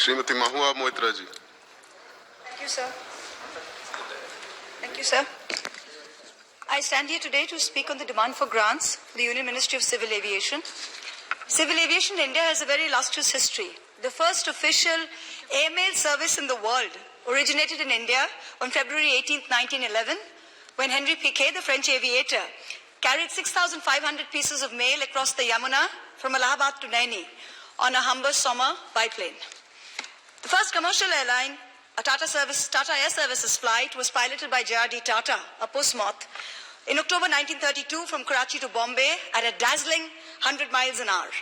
Srimati Mahua Moitra ji. Thank you, sir. Thank you, sir. I stand here today to speak on the demand for grants for the Union Ministry of Civil Aviation. Civil aviation in India has a very illustrious history. The first official airmail service in the world originated in India on February 18, 1911, when Henry Piquet, the French aviator, carried 6,500 pieces of mail across the Yamuna from Allahabad to Naini on a Humber Sommer biplane. The first commercial airline, a Tata Air Services flight, was piloted by J.R.D. Tata, a postmoth, in October 1932 from Karachi to Bombay at a dazzling 100 miles an hour.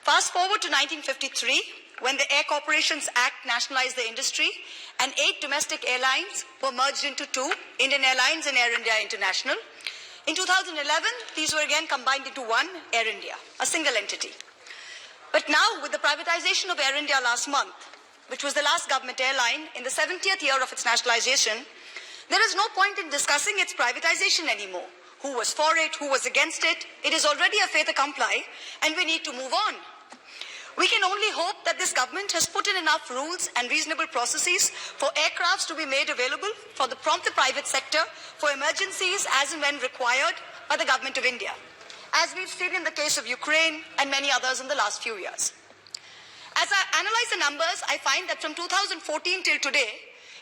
Fast forward to 1953, when the Air Corporations Act nationalized the industry and 8 domestic airlines were merged into 2, Indian Airlines and Air India International. In 2011, these were again combined into one, Air India, a single entity. But now, with the privatization of Air India last month, which was the last government airline in the 70th year of its nationalization, there is no point in discussing its privatization anymore. Who was for it, who was against it? It is already a fait accompli, and we need to move on. We can only hope that this government has put in enough rules and reasonable processes for aircrafts to be made available from the private sector for emergencies as and when required by the government of India, as we've seen in the case of Ukraine and many others in the last few years. As I analyze the numbers, I find that from 2014 till today,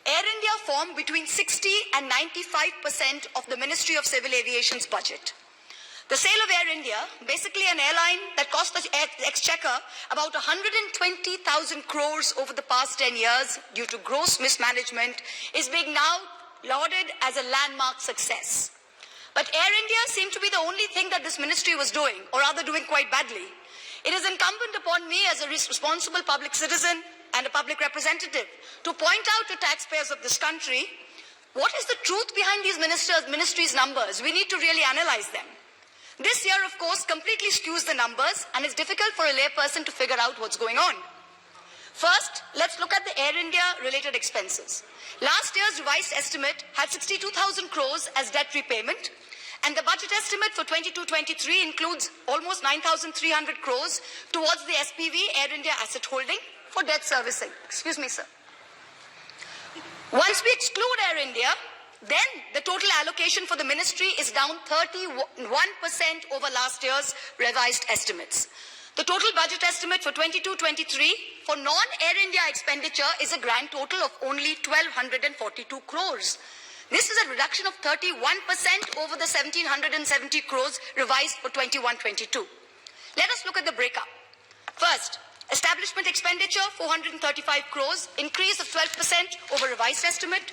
Air India formed between 60 and 95% of the Ministry of Civil Aviation's budget. The sale of Air India, basically an airline that cost the exchequer about 120,000 crores over the past 10 years due to gross mismanagement, is being now lauded as a landmark success. But Air India seemed to be the only thing that this ministry was doing, or rather doing quite badly. It is incumbent upon me as a responsible public citizen and a public representative to point out to taxpayers of this country what is the truth behind these ministries' numbers. We need to really analyze them. This year, of course, completely skews the numbers, and it's difficult for a layperson to figure out what's going on. First, let's look at the Air India-related expenses. Last year's revised estimate had 62,000 crores as debt repayment, and the budget estimate for 22-23 includes almost 9,300 crores towards the SPV Air India asset holding for debt servicing. Excuse me, sir. Once we exclude Air India, then the total allocation for the ministry is down 31% over last year's revised estimates. The total budget estimate for 22-23 for non-Air India expenditure is a grand total of only 1,242 crores. This is a reduction of 31% over the 1,770 crores revised for 21-22. Let us look at the breakup. First, establishment expenditure, 435 crores, increase of 12% over revised estimate.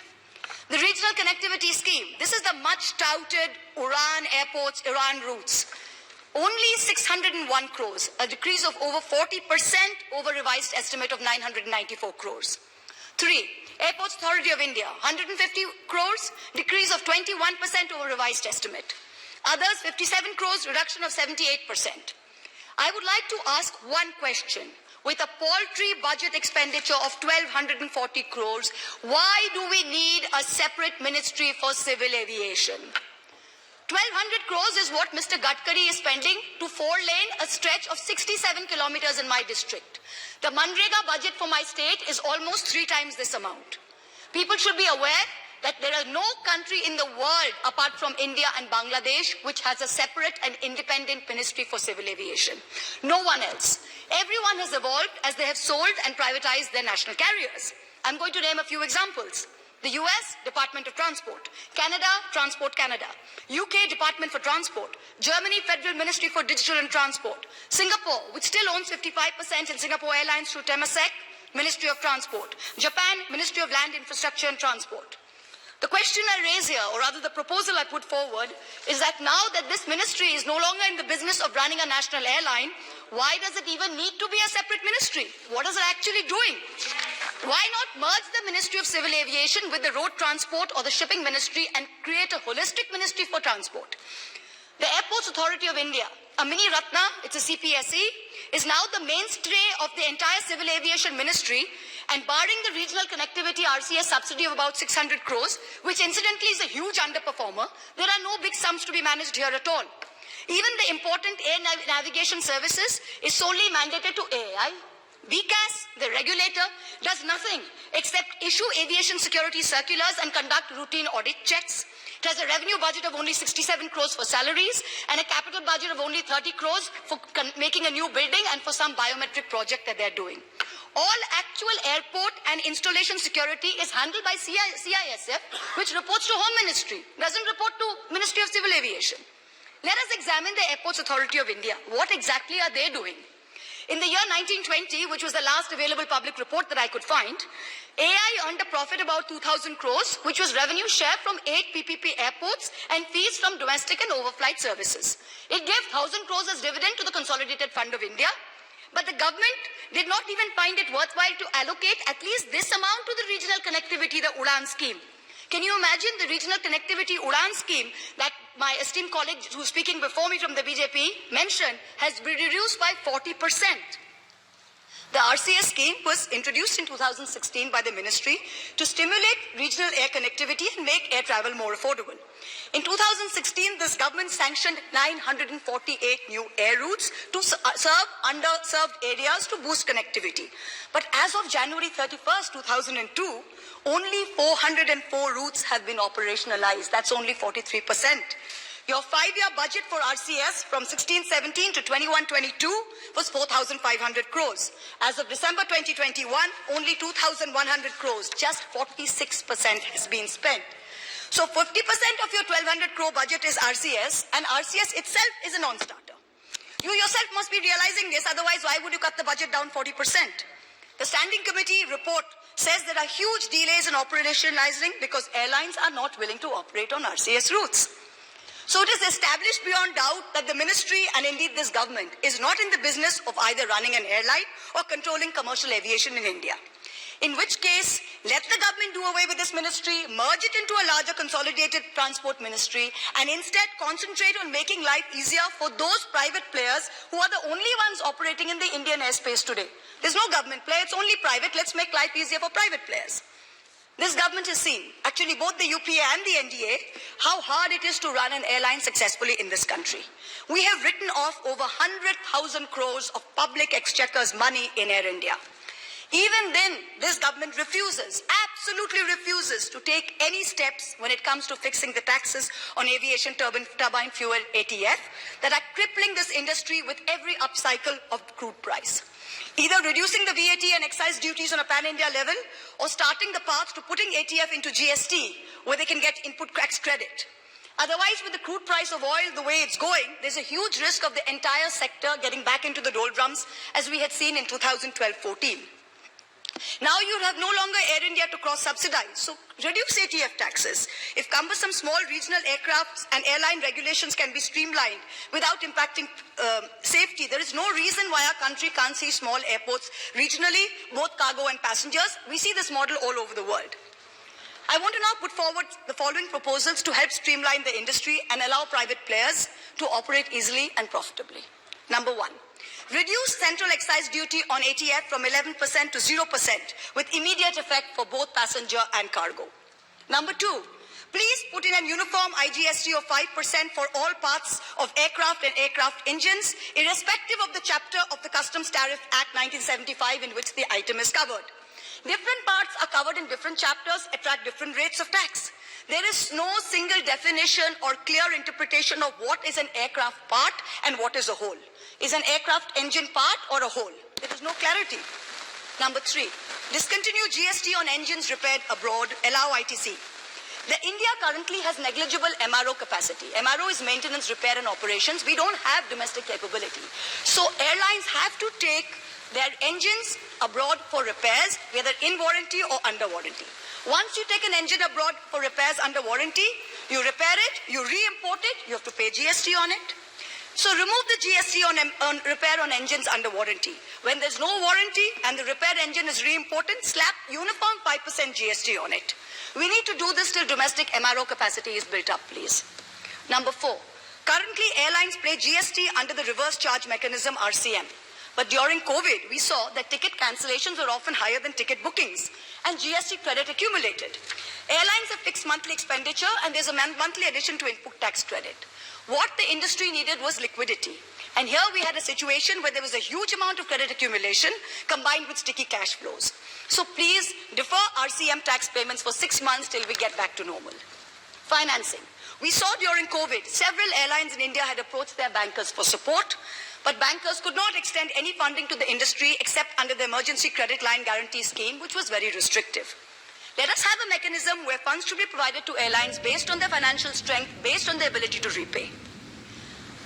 The regional connectivity scheme, this is the much touted Uran airports, Iran routes. Only 601 crores, a decrease of over 40% over revised estimate of 994 crores. 3. Airports Authority of India, 150 crores, decrease of 21% over revised estimate. Others, 57 crores, reduction of 78%. I would like to ask one question. With a paltry budget expenditure of 1,240 crores, why do we need a separate ministry for civil aviation? 1,200 crores is what Mr. Gadkari is spending to 4-lane a stretch of 67 kilometers in my district. The Manrega budget for my state is almost 3 times this amount. People should be aware that there is no country in the world apart from India and Bangladesh which has a separate and independent ministry for civil aviation. No one else. Everyone has evolved as they have sold and privatized their national carriers. I'm going to name a few examples. The US, Department of Transport. Canada, Transport Canada. UK, Department for Transport. Germany, Federal Ministry for Digital and Transport. Singapore, which still owns 55% in Singapore Airlines through Temasek, Ministry of Transport. Japan, Ministry of Land, Infrastructure and Transport. The question I raise here, or rather the proposal I put forward, is that now that this ministry is no longer in the business of running a national airline, why does it even need to be a separate ministry? What is it actually doing? Why not merge the Ministry of Civil Aviation with the Road Transport or the Shipping Ministry and create a holistic ministry for transport? The Airports Authority of India, a mini Ratna, it's a CPSE, is now the mainstay of the entire civil aviation ministry, and barring the regional connectivity RCS subsidy of about 600 crores, which incidentally is a huge underperformer, there are no big sums to be managed here at all. Even the important air navigation services is solely mandated to AAI. BCAS, the regulator, does nothing except issue aviation security circulars and conduct routine audit checks. It has a revenue budget of only 67 crores for salaries and a capital budget of only 30 crores for making a new building and for some biometric project that they're doing. All actual airport and installation security is handled by CISF, which reports to Home Ministry, doesn't report to Ministry of Civil Aviation. Let us examine the Airports Authority of India. What exactly are they doing? In the year 1920, which was the last available public report that I could find, AI earned a profit about 2,000 crores, which was revenue share from 8 PPP airports and fees from domestic and overflight services. It gave 1,000 crores as dividend to the Consolidated Fund of India, but the government did not even find it worthwhile to allocate at least this amount to the regional connectivity, the UDAN scheme. Can you imagine the regional connectivity UDAN scheme that my esteemed colleague who's speaking before me from the BJP mentioned has been reduced by 40%. The RCS scheme was introduced in 2016 by the ministry to stimulate regional air connectivity and make air travel more affordable. In 2016, this government sanctioned 948 new air routes to serve underserved areas to boost connectivity. But as of January 31st, 2002, only 404 routes have been operationalized. That's only 43%. Your 5-year budget for RCS from 16-17 to 21-22 was 4,500 crores. As of December 2021, only 2,100 crores, just 46% has been spent. So 50% of your 1,200 crore budget is RCS, and RCS itself is a non-starter. You yourself must be realizing this, otherwise why would you cut the budget down 40%? The Standing Committee report says there are huge delays in operationalizing because airlines are not willing to operate on RCS routes. So it is established beyond doubt that the ministry and indeed this government is not in the business of either running an airline or controlling commercial aviation in India. In which case, let the government do away with this ministry, merge it into a larger consolidated transport ministry, and instead concentrate on making life easier for those private players who are the only ones operating in the Indian airspace today. There's no government player, it's only private. Let's make life easier for private players. This government has seen, actually both the UPA and the NDA, how hard it is to run an airline successfully in this country. We have written off over 100,000 crores of public exchequer's money in Air India. Even then, this government refuses, absolutely refuses to take any steps when it comes to fixing the taxes on aviation turbine fuel ATF that are crippling this industry with every upcycle of crude price. Either reducing the VAT and excise duties on a pan-India level or starting the path to putting ATF into GST where they can get input tax credit. Otherwise, with the crude price of oil the way it's going, there's a huge risk of the entire sector getting back into the doldrums as we had seen in 2012-14. Now you have no longer Air India to cross-subsidize, so reduce ATF taxes. If cumbersome small regional aircraft and airline regulations can be streamlined without impacting safety, there is no reason why our country can't see small airports regionally, both cargo and passengers. We see this model all over the world. I want to now put forward the following proposals to help streamline the industry and allow private players to operate easily and profitably. Number one, reduce central excise duty on ATF from 11% to 0% with immediate effect for both passenger and cargo. Number two, please put in a uniform IGST of 5% for all parts of aircraft and aircraft engines, irrespective of the chapter of the Customs Tariff Act 1975 in which the item is covered. Different parts are covered in different chapters, attract different rates of tax. There is no single definition or clear interpretation of what is an aircraft part and what is a whole. Is an aircraft engine part or a whole? There is no clarity. Number three, discontinue GST on engines repaired abroad, allow ITC. India currently has negligible MRO capacity. MRO is maintenance, repair and operations. We don't have domestic capability. So airlines have to take their engines abroad for repairs, whether in warranty or under warranty. Once you take an engine abroad for repairs under warranty, you repair it, you re-import it, you have to pay GST on it. So remove the GST on repair on engines under warranty. When there's no warranty and the repair engine is re-imported, slap uniform 5% GST on it. We need to do this till domestic MRO capacity is built up, please. Number four, currently airlines pay GST under the reverse charge mechanism RCM. But during COVID, we saw that ticket cancellations were often higher than ticket bookings and GST credit accumulated. Airlines have fixed monthly expenditure and there's a monthly addition to input tax credit. What the industry needed was liquidity. And here we had a situation where there was a huge amount of credit accumulation combined with sticky cash flows. So please defer RCM tax payments for 6 months till we get back to normal. Financing. We saw during COVID, several airlines in India had approached their bankers for support, but bankers could not extend any funding to the industry except under the Emergency Credit Line Guarantee Scheme, which was very restrictive. Let us have a mechanism where funds should be provided to airlines based on their financial strength, based on their ability to repay.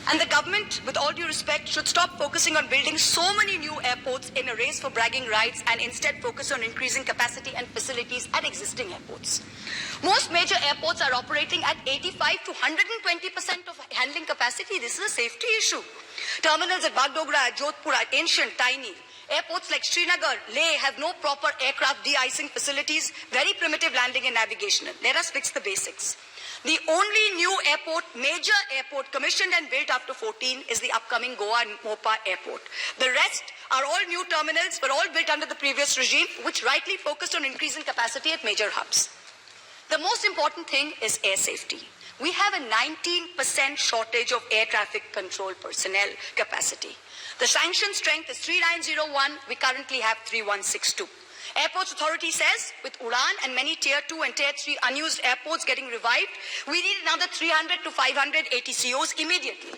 And the government, with all due respect, should stop focusing on building so many new airports in a race for bragging rights and instead focus on increasing capacity and facilities at existing airports. Most major airports are operating at 85 to 120% of handling capacity. This is a safety issue. Terminals at Bagdogra, at Jodhpur are ancient, tiny. Airports like Srinagar, Leh have no proper aircraft de-icing facilities, very primitive landing and navigation. Let us fix the basics. The only new airport, major airport, commissioned and built after 14 is the upcoming Goa and Mopa airport. The rest are all new terminals, but all built under the previous regime, which rightly focused on increasing capacity at major hubs. The most important thing is air safety. We have a 19% shortage of air traffic control personnel capacity. The sanction strength is 3901. We currently have 3162. Airports Authority says, with Udan and many Tier 2 and Tier 3 unused airports getting revived, we need another 300 to 500 ATCOs immediately.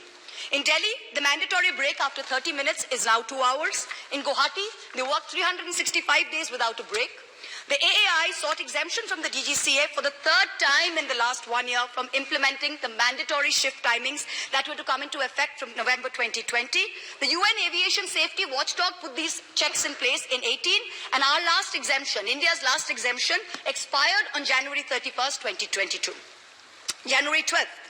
In Delhi, the mandatory break after 30 minutes is now 2 hours. In Guwahati, they work 365 days without a break. The AAI sought exemption from the DGCA for the third time in the last 1 year from implementing the mandatory shift timings that were to come into effect from November 2020. The UN Aviation Safety Watchdog put these checks in place in 18, and our last exemption, India's last exemption, expired on January 31st, 2022. January 12th.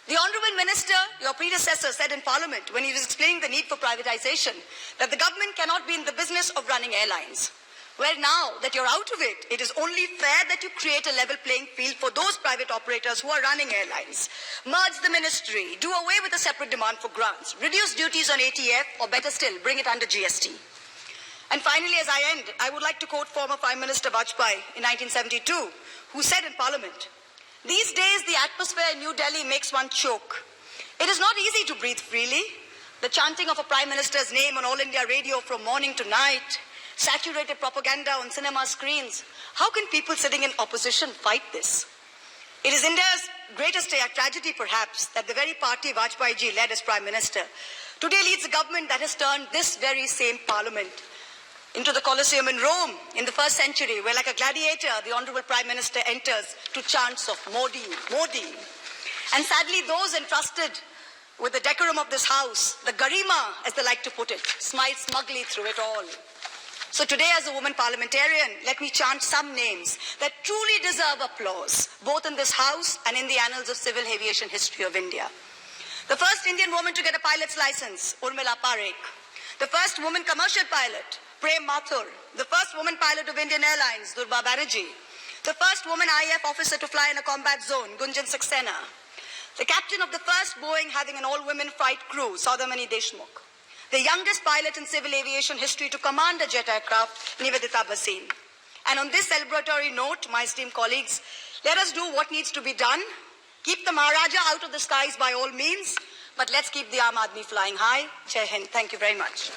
The Honourable Minister, your predecessor, said in Parliament when he was explaining the need for privatisation that the government cannot be in the business of running airlines. Well, now that you're out of it, it is only fair that you create a level playing field for those private operators who are running airlines. Merge the ministry, do away with a separate demand for grants, reduce duties on ATF, or better still, bring it under GST. And finally, as I end, I would like to quote former Prime Minister Vajpayee in 1972, who said in Parliament, "These days, the atmosphere in New Delhi makes one choke. It is not easy to breathe freely. The chanting of a Prime Minister's name on All India Radio from morning to night, saturated propaganda on cinema screens. How can people sitting in opposition fight this?" It is India's greatest tragedy, perhaps, that the very party Vajpayee ji led as Prime Minister today leads a government that has turned this very same Parliament into the Colosseum in Rome in the 1st century, where like a gladiator, the Honourable Prime Minister enters to chants of Modi, Modi. And sadly, those entrusted with the decorum of this house, the garima, as they like to put it, smile smugly through it all. So today, as a woman parliamentarian, let me chant some names that truly deserve applause, both in this house and in the annals of civil aviation history of India. The first Indian woman to get a pilot's license, Urmila Parekh. The first woman commercial pilot, Prem Mathur. The first woman pilot of Indian Airlines, Durba Banerjee. The first woman IAF officer to fly in a combat zone, Gunjan Saxena. The captain of the first Boeing having an all-women flight crew, Saudamani Deshmukh. The youngest pilot in civil aviation history to command a jet aircraft, Nivedita Bhasin. And on this celebratory note, my esteemed colleagues, let us do what needs to be done. Keep the Maharaja out of the skies by all means, but let's keep the Aam Aadmi flying high. Jai Hind. Thank you very much.